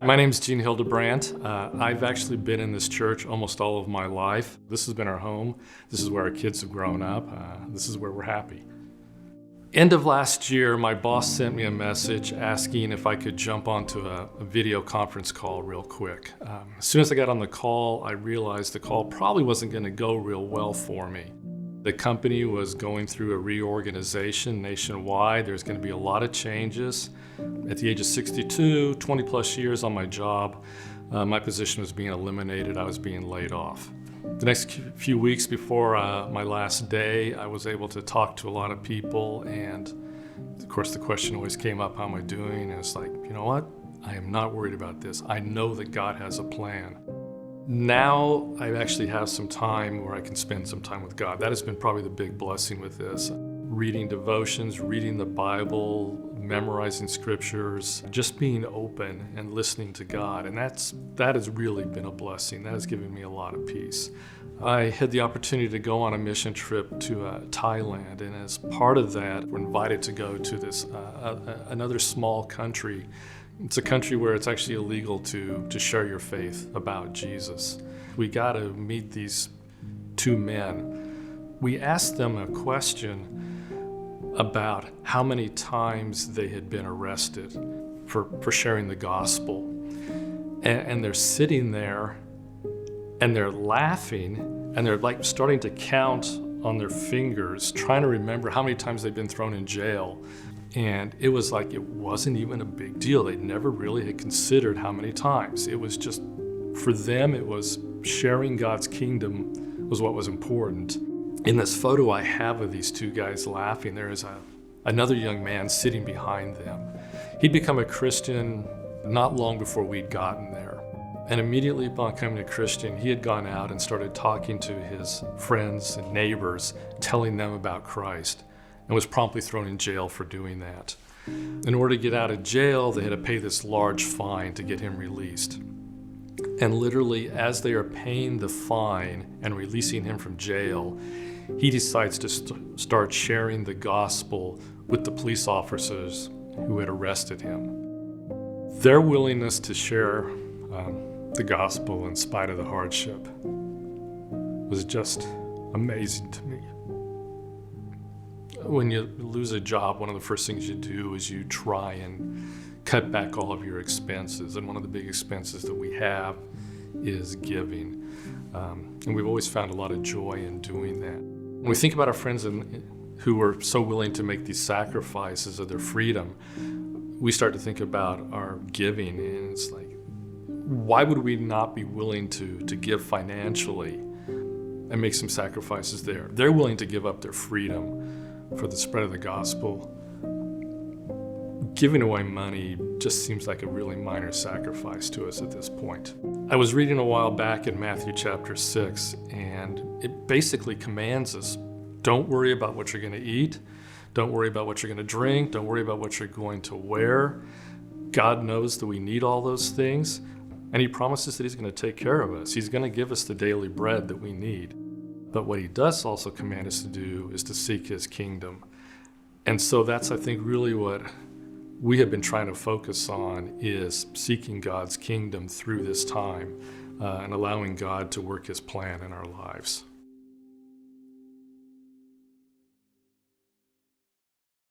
My name's Gene Hildebrandt. I've actually been in this church almost all of my life. This has been our home. This is where our kids have grown up. This is where we're happy. End of last year, my boss sent me a message asking if I could jump onto a video conference call real quick. As soon as I got on the call, I realized the call probably wasn't going to go real well for me. The company was going through a reorganization nationwide. There's going to be a lot of changes. At the age of 62, 20 plus years on my job, my position was being eliminated. I was being laid off. The next few weeks before my last day, I was able to talk to a lot of people, and of course the question always came up, how am I doing? And it's like, you know what? I am not worried about this. I know that God has a plan. Now I actually have some time where I can spend some time with God. That has been probably the big blessing with this. Reading devotions, reading the Bible, memorizing scriptures, just being open and listening to God. And that has really been a blessing. That has given me a lot of peace. I had the opportunity to go on a mission trip to Thailand, and as part of that, we're invited to go to this another small country. It's a country where it's actually illegal to share your faith about Jesus. We got to meet these two men. We asked them a question about how many times they had been arrested for sharing the gospel. And they're sitting there and they're laughing and they're like starting to count on their fingers, trying to remember how many times they've been thrown in jail. And it was like it wasn't even a big deal. They never really had considered how many times. It was just, for them, it was sharing God's kingdom was what was important. In this photo I have of these two guys laughing, there is another young man sitting behind them. He'd become a Christian not long before we'd gotten there. And immediately upon becoming a Christian, he had gone out and started talking to his friends and neighbors, telling them about Christ, and was promptly thrown in jail for doing that. In order to get out of jail, they had to pay this large fine to get him released. And literally, as they are paying the fine and releasing him from jail, he decides to start sharing the gospel with the police officers who had arrested him. Their willingness to share the gospel in spite of the hardship was just amazing to me. When you lose a job, one of the first things you do is you try and cut back all of your expenses. And one of the big expenses that we have is giving. And we've always found a lot of joy in doing that. When we think about our friends who were so willing to make these sacrifices of their freedom, we start to think about our giving. And it's like, why would we not be willing to give financially and make some sacrifices there? They're willing to give up their freedom for the spread of the gospel. Giving away money just seems like a really minor sacrifice to us at this point. I was reading a while back in Matthew chapter 6, and it basically commands us, don't worry about what you're going to eat, don't worry about what you're going to drink, don't worry about what you're going to wear. God knows that we need all those things, and He promises that He's going to take care of us. He's going to give us the daily bread that we need. But what He does also command us to do is to seek His kingdom. And so that's, I think, really what we have been trying to focus on, is seeking God's kingdom through this time and allowing God to work His plan in our lives.